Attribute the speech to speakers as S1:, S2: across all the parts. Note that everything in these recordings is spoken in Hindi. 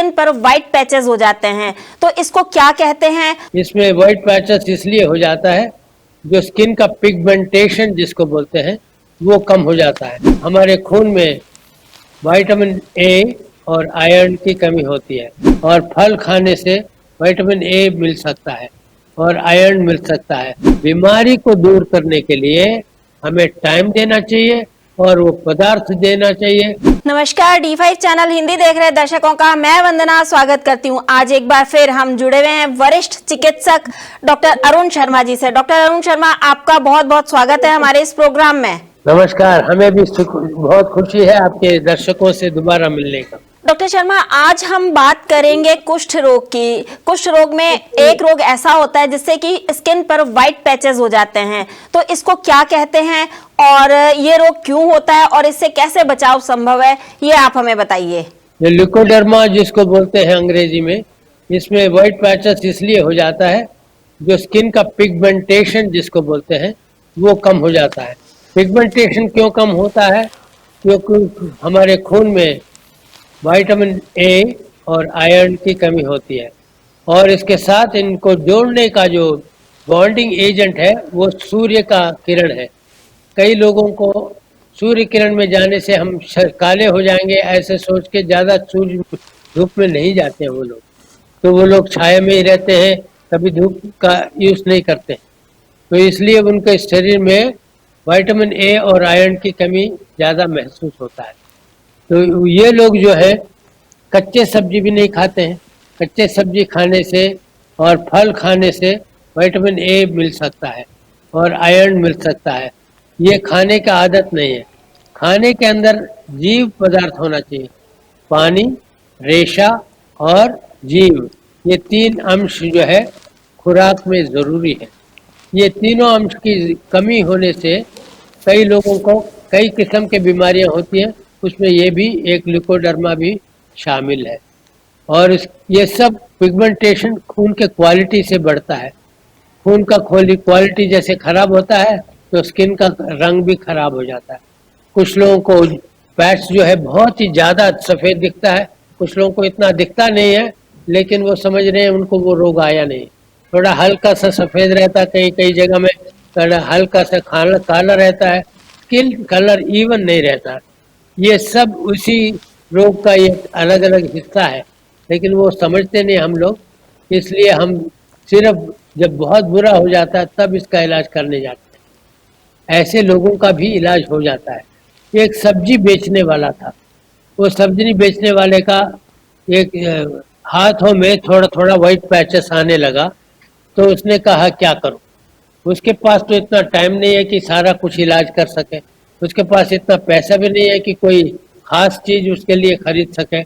S1: स्किन पर व्हाइट पैचेस हो जाते हैं, तो इसको क्या कहते हैं?
S2: इसमें व्हाइट पैचेस इसलिए हो जाता है, जो स्किन का पिगमेंटेशन जिसको बोलते हैं वो कम हो जाता है। हमारे खून में विटामिन ए और आयरन की कमी होती है, और फल खाने से विटामिन ए मिल सकता है और आयरन मिल सकता है। बीमारी को दूर करने के लिए हमें टाइम देना चाहिए और वो पदार्थ देना चाहिए।
S1: नमस्कार, D5 चैनल हिंदी देख रहे दर्शकों का मैं वंदना स्वागत करती हूं। आज एक बार फिर हम जुड़े हुए हैं वरिष्ठ चिकित्सक डॉक्टर अरुण शर्मा जी से। डॉक्टर अरुण शर्मा, आपका बहुत बहुत स्वागत है हमारे इस प्रोग्राम में।
S2: नमस्कार, हमें भी बहुत खुशी है आपके दर्शकों से दोबारा मिलने का।
S1: डॉक्टर शर्मा, आज हम बात करेंगे कुष्ठ रोग की। कुष्ठ रोग में एक रोग ऐसा होता है जिससे कि स्किन पर व्हाइट पैचेस हो जाते हैं, तो इसको क्या कहते हैं और ये रोग क्यों होता है और इससे कैसे बचाव संभव है, ये आप हमें बताइए।
S2: ये ल्यूकोडर्मा जिसको बोलते हैं अंग्रेजी में, इसमें व्हाइट पैचेस इसलिए हो जाता है, जो स्किन का पिगमेंटेशन जिसको बोलते हैं वो कम हो जाता है। पिगमेंटेशन क्यों कम होता है? क्योंकि हमारे खून में विटामिन ए और आयरन की कमी होती है, और इसके साथ इनको जोड़ने का जो बॉन्डिंग एजेंट है वो सूर्य का किरण है। कई लोगों को सूर्य किरण में जाने से हम काले हो जाएंगे ऐसे सोच के ज़्यादा सूर्य धूप में नहीं जाते हैं वो लोग, तो वो लोग छाया में ही रहते हैं, कभी धूप का यूज़ नहीं करते। तो इसलिए उनके शरीर में विटामिन ए और आयरन की कमी ज़्यादा महसूस होता है। तो ये लोग जो है कच्चे सब्जी भी नहीं खाते हैं। कच्चे सब्जी खाने से और फल खाने से विटामिन ए मिल सकता है और आयरन मिल सकता है। ये खाने का आदत नहीं है। खाने के अंदर जीव पदार्थ होना चाहिए, पानी, रेशा और जीव, ये तीन अंश जो है खुराक में ज़रूरी है। ये तीनों अंश की कमी होने से कई लोगों को कई किस्म की बीमारियां होती हैं, उसमें ये भी एक ल्यूकोडर्मा भी शामिल है। और ये सब पिगमेंटेशन खून के क्वालिटी से बढ़ता है। खून का क्वालिटी जैसे खराब होता है तो स्किन का रंग भी खराब हो जाता है। कुछ लोगों को पैच जो है बहुत ही ज़्यादा सफ़ेद दिखता है, कुछ लोगों को इतना दिखता नहीं है, लेकिन वो समझ रहे हैं उनको वो रोग आया नहीं। थोड़ा हल्का सा सफ़ेद रहता है, कई कई जगह में हल्का सा काला रहता है, स्किन कलर इवन नहीं रहता। ये सब उसी रोग का एक अलग अलग हिस्सा है, लेकिन वो समझते नहीं हम लोग। इसलिए हम सिर्फ जब बहुत बुरा हो जाता है तब इसका इलाज करने जाते हैं। ऐसे लोगों का भी इलाज हो जाता है। एक सब्जी बेचने वाला था, वो सब्जी बेचने वाले का एक हाथों में थोड़ा थोड़ा व्हाइट पैचेस आने लगा, तो उसने कहा क्या करूं। उसके पास तो इतना टाइम नहीं है कि सारा कुछ इलाज कर सके, उसके पास इतना पैसा भी नहीं है कि कोई खास चीज उसके लिए खरीद सके।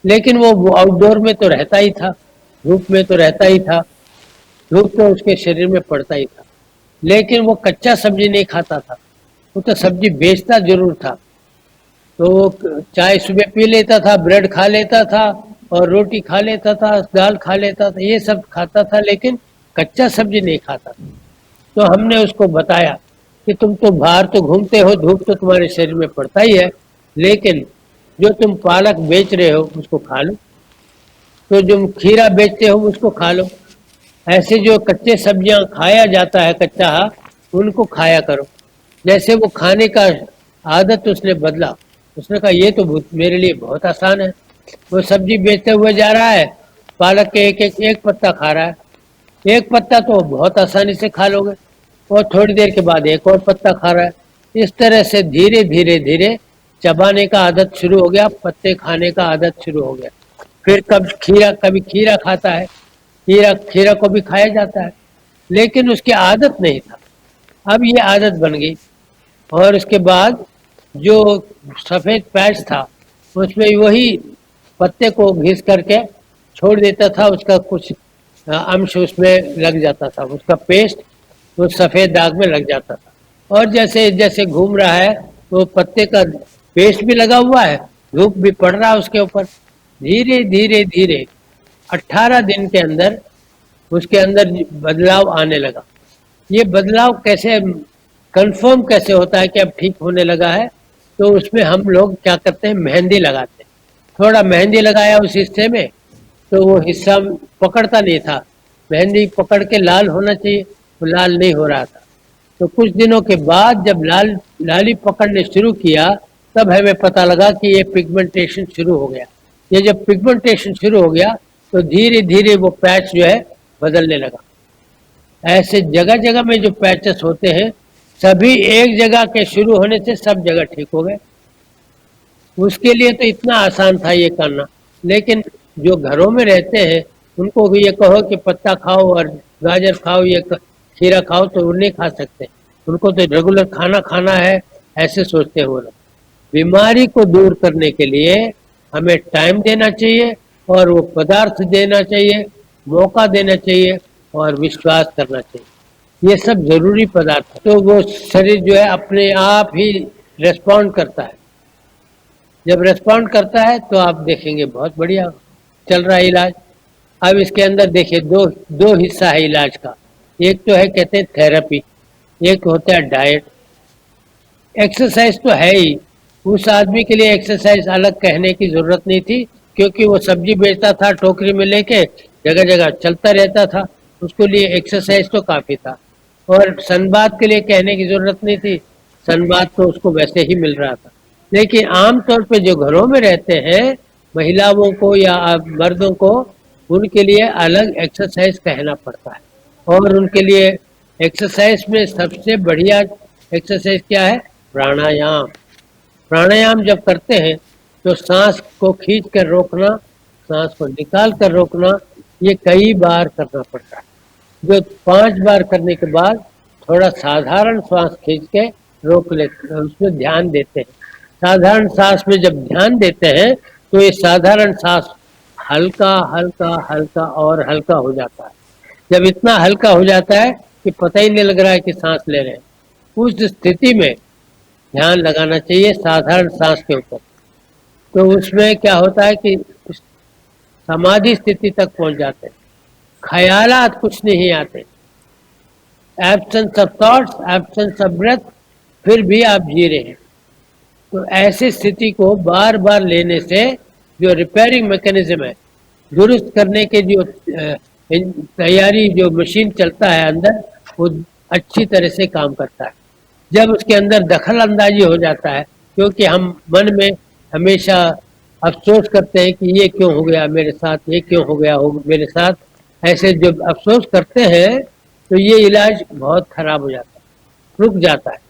S2: लेकिन वो आउटडोर में तो रहता ही था, धूप में तो रहता ही था, धूप तो उसके शरीर में पड़ता ही था, लेकिन वो कच्चा सब्जी नहीं खाता था। वो तो सब्जी बेचता जरूर था, तो वो चाय सुबह पी लेता था, ब्रेड खा लेता था और रोटी खा लेता था, दाल खा लेता था, ये सब खाता था, लेकिन कच्चा सब्जी नहीं खाता था। तो हमने उसको बताया कि तुम तो बाहर तो घूमते हो, धूप तो तुम्हारे शरीर में पड़ता ही है, लेकिन जो तुम पालक बेच रहे हो उसको खा लो, तो जो खीरा बेचते हो उसको खा लो। ऐसे जो कच्चे सब्जियां खाया जाता है कच्चा, उनको खाया करो। जैसे वो खाने का आदत उसने बदला, उसने कहा ये तो मेरे लिए बहुत आसान है। वो सब्जी बेचते हुए जा रहा है, पालक के एक पत्ता खा रहा है। एक पत्ता तो बहुत आसानी से खा लोगे, और थोड़ी देर के बाद एक और पत्ता खा रहा है। इस तरह से धीरे धीरे धीरे चबाने का आदत शुरू हो गया, पत्ते खाने का आदत शुरू हो गया। फिर कभी खीरा खाता है, खीरा को भी खाया जाता है, लेकिन उसकी आदत नहीं था। अब ये आदत बन गई, और उसके बाद जो सफ़ेद पैच था उसमें वही पत्ते को घिस करके छोड़ देता था, उसका कुछ अंश उसमें लग जाता था, उसका पेस्ट वो सफ़ेद दाग में लग जाता था। और जैसे जैसे घूम रहा है वो पत्ते का पेस्ट भी लगा हुआ है, धूप भी पड़ रहा है उसके ऊपर। धीरे धीरे धीरे 18 दिन के अंदर उसके अंदर बदलाव आने लगा। ये बदलाव कैसे कंफर्म कैसे होता है कि अब ठीक होने लगा है? तो उसमें हम लोग क्या करते हैं, मेहंदी लगाते हैं। थोड़ा मेहंदी लगाया उस हिस्से में तो वो हिस्सा पकड़ता नहीं था, मेहंदी पकड़ के लाल होना चाहिए, वो लाल नहीं हो रहा था। तो कुछ दिनों के बाद जब लाली पकड़ने शुरू किया तब हमें पता लगा कि ये पिगमेंटेशन शुरू हो गया। ये जब पिगमेंटेशन शुरू हो गया तो धीरे धीरे वो पैच जो है बदलने लगा। ऐसे जगह जगह में जो पैचेस होते हैं सभी एक जगह के शुरू होने से सब जगह ठीक हो गए। उसके लिए तो इतना आसान था ये करना, लेकिन जो घरों में रहते हैं उनको भी ये कहो कि पत्ता खाओ और गाजर खाओ, ये खीरा खाओ, तो वो नहीं खा सकते। उनको तो रेगुलर खाना खाना है, ऐसे सोचते हैं वो लोग। बीमारी को दूर करने के लिए हमें टाइम देना चाहिए और वो पदार्थ देना चाहिए, मौका देना चाहिए और विश्वास करना चाहिए। ये सब जरूरी पदार्थ, तो वो शरीर जो है अपने आप ही रेस्पॉन्ड करता है। जब रेस्पॉन्ड करता है तो आप देखेंगे बहुत बढ़िया चल रहा है इलाज। अब इसके अंदर देखिए दो हिस्सा है इलाज का। एक तो है कहते हैं थेरेपी, एक होता है डाइट। एक्सरसाइज तो है ही, उस आदमी के लिए एक्सरसाइज अलग कहने की जरूरत नहीं थी, क्योंकि वो सब्जी बेचता था टोकरी में लेके, जगह जगह चलता रहता था, उसके लिए एक्सरसाइज तो काफी था। और सनबाथ के लिए कहने की जरूरत नहीं थी, सनबाथ तो उसको वैसे ही मिल रहा था। लेकिन आमतौर पे जो घरों में रहते हैं महिलाओं को या मर्दों को, उनके लिए अलग एक्सरसाइज कहना पड़ता है। और उनके लिए एक्सरसाइज में सबसे बढ़िया एक्सरसाइज क्या है? प्राणायाम। प्राणायाम जब करते हैं तो सांस को खींच कर रोकना, सांस को निकाल कर रोकना, ये कई बार करना पड़ता है। जो 5 बार करने के बाद थोड़ा साधारण सांस खींच के रोक लेते हैं, उसमें ध्यान देते हैं। साधारण सांस में जब ध्यान देते हैं तो ये साधारण सांस हल्का हल्का हल्का और हल्का हो जाता है। जब इतना हल्का हो जाता है कि पता ही नहीं लग रहा है कि सांस ले रहे हैं, उस स्थिति में ध्यान लगाना चाहिए साधारण सांस के ऊपर। तो उसमें क्या होता है कि समाधि स्थिति तक पहुंच जाते हैं, ख्यालात कुछ नहीं आते, absence of thoughts, absence of breath, फिर भी आप जी रहे हैं। तो ऐसी स्थिति को बार बार लेने से जो रिपेयरिंग मैकेनिज्म है, दुरुस्त करने के जो तैयारी जो मशीन चलता है अंदर, वो अच्छी तरह से काम करता है। जब उसके अंदर दखल अंदाजी हो जाता है, क्योंकि हम मन में हमेशा अफसोस करते हैं कि ये क्यों हो गया मेरे साथ, ये क्यों हो गया मेरे साथ, ऐसे जब अफसोस करते हैं तो ये इलाज बहुत खराब हो जाता है, रुक जाता है।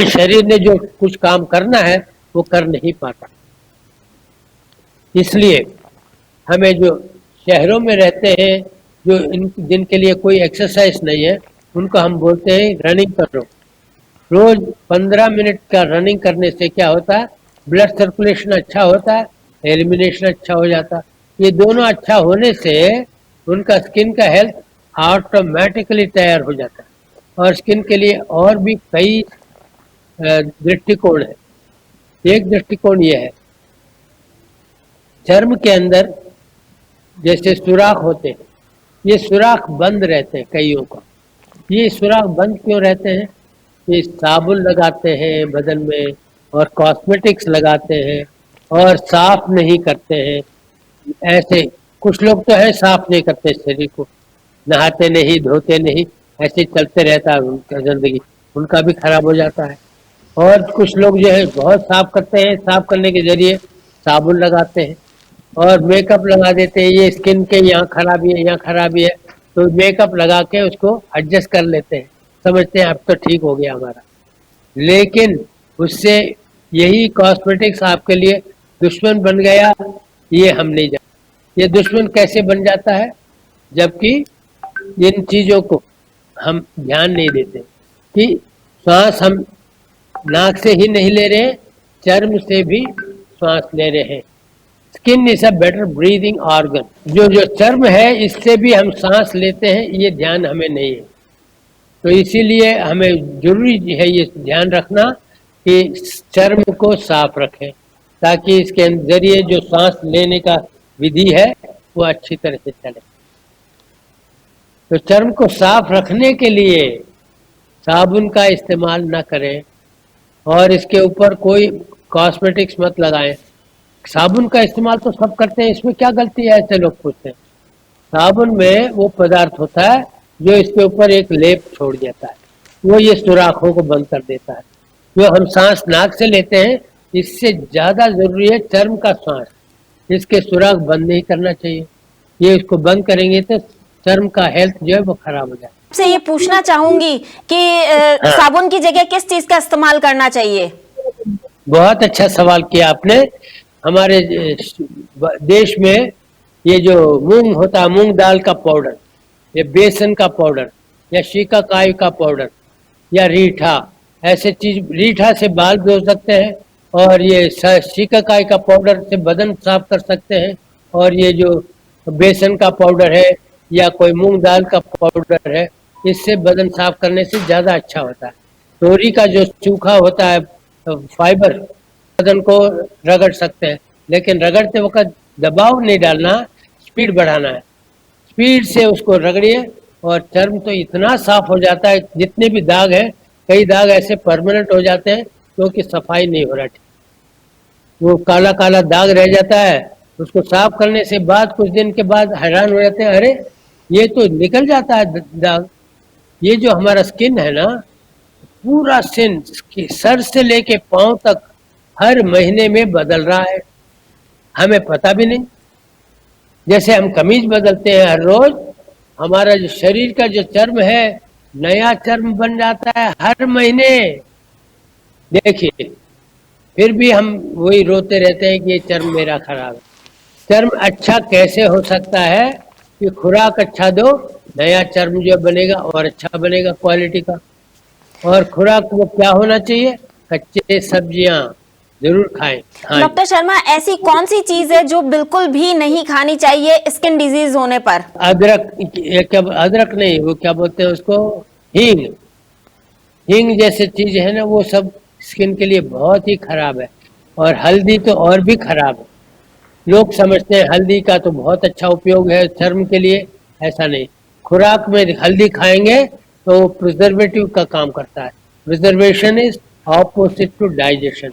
S2: शरीर ने जो कुछ काम करना है वो कर नहीं पाता। इसलिए हमें जो शहरों में रहते हैं, जो जिनके लिए कोई एक्सरसाइज नहीं है, उनको हम बोलते हैं रनिंग करो। रोज 15 मिनट का रनिंग करने से क्या होता है? ब्लड सर्कुलेशन अच्छा होता है, एलिमिनेशन अच्छा हो जाता है। ये दोनों अच्छा होने से उनका स्किन का हेल्थ ऑटोमेटिकली तैयार हो जाता है। और स्किन के लिए और भी कई दृष्टिकोण है। एक दृष्टिकोण ये है, चर्म के अंदर जैसे सुराख होते हैं, ये सुराख बंद रहते हैं कईयों का। ये सुराख बंद क्यों रहते हैं? ये साबुन लगाते हैं बदन में और कॉस्मेटिक्स लगाते हैं और साफ नहीं करते हैं। ऐसे कुछ लोग तो है साफ नहीं करते शरीर को, नहाते नहीं, धोते नहीं, ऐसे चलते रहता है उनका जिंदगी, उनका भी खराब हो जाता है। और कुछ लोग जो है बहुत साफ करते हैं, साफ करने के जरिए साबुन लगाते हैं और मेकअप लगा देते हैं। ये स्किन के यहाँ खराबी है, यहाँ खराबी है, तो मेकअप लगा के उसको एडजस्ट कर लेते हैं, समझते हैं अब तो ठीक हो गया हमारा। लेकिन उससे यही कॉस्मेटिक्स आपके लिए दुश्मन बन गया, ये हम नहीं जानते। ये दुश्मन कैसे बन जाता है? जबकि इन चीजों को हम ध्यान नहीं देते कि श्वास हम नाक से ही नहीं ले रहे, चर्म से भी श्वास ले रहे हैं। Skin is a better breathing organ. जो चर्म है इससे भी हम सांस लेते हैं, ये ध्यान हमें नहीं है। तो इसीलिए हमें जरूरी है ये ध्यान रखना कि चर्म को साफ रखें, ताकि इसके जरिए जो सांस लेने का विधि है वो अच्छी तरह से चले। तो चर्म को साफ रखने के लिए साबुन का इस्तेमाल न करें और इसके ऊपर कोई कॉस्मेटिक्स मत लगाएं। साबुन का इस्तेमाल तो सब करते हैं, इसमें क्या गलती है, ऐसे लोग पूछते हैं। साबुन में वो पदार्थ होता है जो इसके ऊपर एक लेप छोड़ देता है, वो ये सुराखों को बंद कर देता है। जो हम सांस नाक से लेते हैं, इससे ज्यादा जरूरी है चर्म का सांस, इसके सुराख बंद नहीं करना चाहिए। ये इसको बंद करेंगे तो चर्म का हेल्थ जो है वो खराब हो जाए।
S1: से ये पूछना चाहूंगी कि साबुन की जगह किस चीज का इस्तेमाल करना चाहिए?
S2: बहुत अच्छा सवाल किया आपने। हमारे देश में ये जो मूंग होता है, मूंग दाल का पाउडर, या बेसन का पाउडर, या शिकाकाई का पाउडर, या रीठा, ऐसे चीज, रीठा से बाल धो सकते हैं, और ये शिकाकाई का पाउडर से बदन साफ कर सकते हैं, और ये जो बेसन का पाउडर है या कोई मूंग दाल का पाउडर है, इससे बदन साफ करने से ज्यादा अच्छा होता है। तोरी का जो सूखा होता है फाइबर, बदन को रगड़ सकते हैं, लेकिन रगड़ते वक्त दबाव नहीं डालना, स्पीड बढ़ाना है। स्पीड से उसको रगड़िए और चर्म तो इतना साफ हो जाता है, जितने भी दाग हैं, कई दाग ऐसे परमानेंट हो जाते हैं क्योंकि सफाई नहीं हो रहा, वो काला काला दाग रह जाता है। उसको साफ करने से बाद कुछ दिन के बाद हैरान हो जाते हैं, अरे ये तो निकल जाता है दाग। ये जो हमारा स्किन है ना, पूरा स्किन सर से लेके पांव तक हर महीने में बदल रहा है, हमें पता भी नहीं। जैसे हम कमीज बदलते हैं हर रोज, हमारा जो शरीर का जो चर्म है, नया चर्म बन जाता है हर महीने। देखिए, फिर भी हम वही रोते रहते हैं कि ये चर्म मेरा खराब है। चर्म अच्छा कैसे हो सकता है कि खुराक अच्छा दो, नया चर्म जो बनेगा और अच्छा बनेगा क्वालिटी का। और खुराक वो क्या होना चाहिए, कच्चे सब्जियां जरूर खाएं। हाँ
S1: डॉक्टर शर्मा, ऐसी कौन सी चीज है जो बिल्कुल भी नहीं खानी चाहिए स्किन डिजीज होने पर?
S2: अदरक, क्या अदरक नहीं, वो क्या बोलते हैं उसको, हींग। हींग जैसे चीज है ना, वो सब स्किन के लिए बहुत ही खराब है। और हल्दी तो और भी खराब है। लोग समझते हैं हल्दी का तो बहुत अच्छा उपयोग है चर्म के लिए, ऐसा नहीं। खुराक में हल्दी खाएंगे तो प्रिजर्वेटिव का काम करता है। Preservation is opposite to digestion.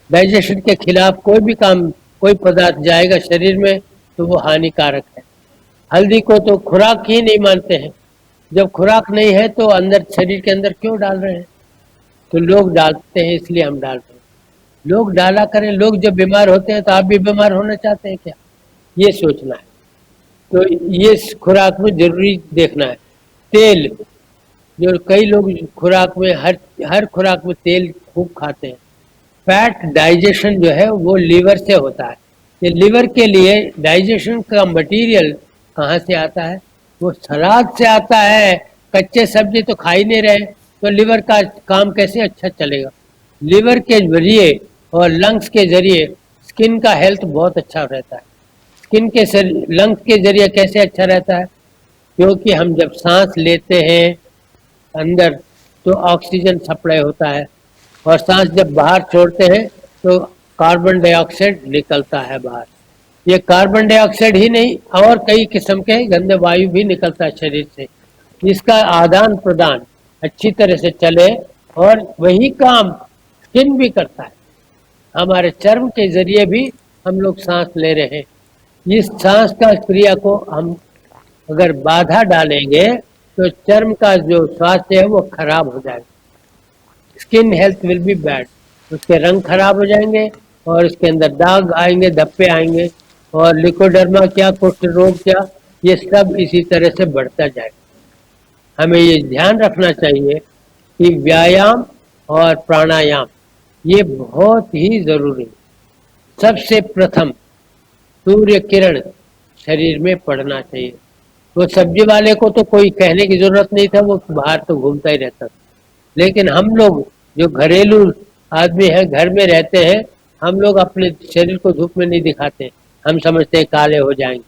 S2: Digestion के खिलाफ कोई भी काम, कोई पदार्थ जाएगा शरीर में तो वो हानिकारक है। हल्दी को तो खुराक ही नहीं मानते हैं। जब खुराक नहीं है तो अंदर, शरीर के अंदर क्यों डाल रहे हैं? तो लोग डालते हैं, इसलिए हम डाल रहे हैं। लोग डाला करें, लोग जब बीमार होते हैं तो आप भी बीमार होना चाहते हैं क्या? ये सोचना है। तो ये खुराक में जरूरी देखना है। तेल, जो कई लोग खुराक में, हर खुराक में तेल खूब खाते हैं। फैट डाइजेशन जो है वो लीवर से होता है। ये लीवर के लिए डाइजेशन का मटेरियल कहाँ से आता है? वो सलाद से आता है। कच्चे सब्जी तो खा ही नहीं रहे, तो लीवर का काम कैसे अच्छा चलेगा? लीवर के जरिए और लंग्स के जरिए स्किन का हेल्थ बहुत अच्छा रहता है। स्किन के लंग्स के जरिए कैसे अच्छा रहता है? क्योंकि हम जब सांस लेते हैं अंदर तो ऑक्सीजन सप्लाई होता है, और सांस जब बाहर छोड़ते हैं तो कार्बन डाइऑक्साइड निकलता है बाहर। ये कार्बन डाइऑक्साइड ही नहीं, और कई किस्म के गंदे वायु भी निकलता है शरीर से। इसका आदान प्रदान अच्छी तरह से चले, और वही काम स्किन भी करता है। हमारे चर्म के जरिए भी हम लोग सांस ले रहे हैं। इस सांस का क्रिया को हम अगर बाधा डालेंगे तो चर्म का जो स्वास्थ्य है वो खराब हो जाएगा। Skin health will be bad. उसके रंग खराब हो जाएंगे, और उसके अंदर दाग आएंगे, धब्बे आएंगे, और लिकोडर्मा क्या, कुष्ठ रोग क्या, ये सब इसी तरह से बढ़ता जाएगा। हमें ये ध्यान रखना चाहिए कि व्यायाम और प्राणायाम ये बहुत ही जरूरी है। सबसे प्रथम सूर्य किरण शरीर में पड़ना चाहिए। वो सब्जी वाले को तो कोई कहने की जरूरत नहीं था, वो बाहर तो घूमता ही रहता था। लेकिन हम लोग जो घरेलू आदमी हैं, घर में रहते हैं, हम लोग अपने शरीर को धूप में नहीं दिखाते। हम समझते हैं काले हो जाएंगे।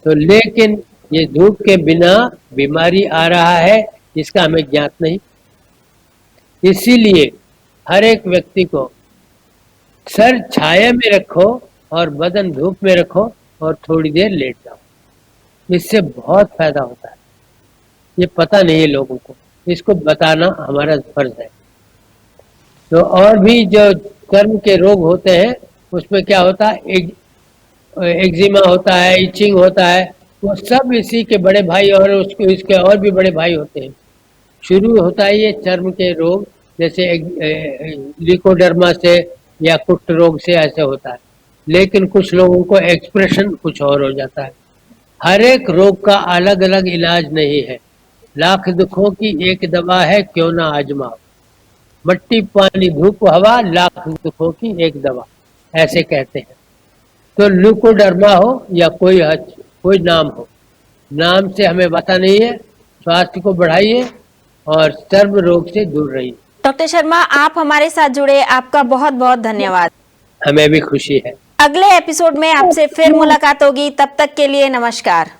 S2: तो लेकिन ये धूप के बिना बीमारी आ रहा है, इसका हमें ज्ञात नहीं। इसीलिए हर एक व्यक्ति को सर छाया में रखो और बदन धूप में रखो, और थोड़ी देर लेट जाओ। इससे बहुत फायदा होता है। ये पता नहीं है लोगों को, इसको बताना हमारा फर्ज है। तो और भी जो चर्म के रोग होते हैं उसमें क्या होता है, एक्जिमा होता है, इचिंग होता है, वो सब इसी के बड़े भाई और उसके इसके और भी बड़े भाई होते हैं। शुरू होता है ये चर्म के रोग, जैसे लिकोडर्मा से या कुष्ठ रोग से ऐसे होता है, लेकिन कुछ लोगों को एक्सप्रेशन कुछ और हो जाता है। हर एक रोग का अलग अलग इलाज नहीं है, लाख दुखों की एक दवा है, क्यों ना आजमाओ। मट्टी पानी धूप हवा, लाख दुखों की एक दवा, ऐसे कहते हैं। तो ल्यूकोडर्मा हो या कोई नाम हो, नाम से हमें पता नहीं है। स्वास्थ्य को बढ़ाइए और चर्म रोग से दूर रहिए।
S1: डॉक्टर शर्मा, आप हमारे साथ जुड़े, आपका बहुत बहुत धन्यवाद।
S2: हमें भी खुशी है।
S1: अगले एपिसोड में आपसे फिर मुलाकात होगी, तब तक के लिए नमस्कार।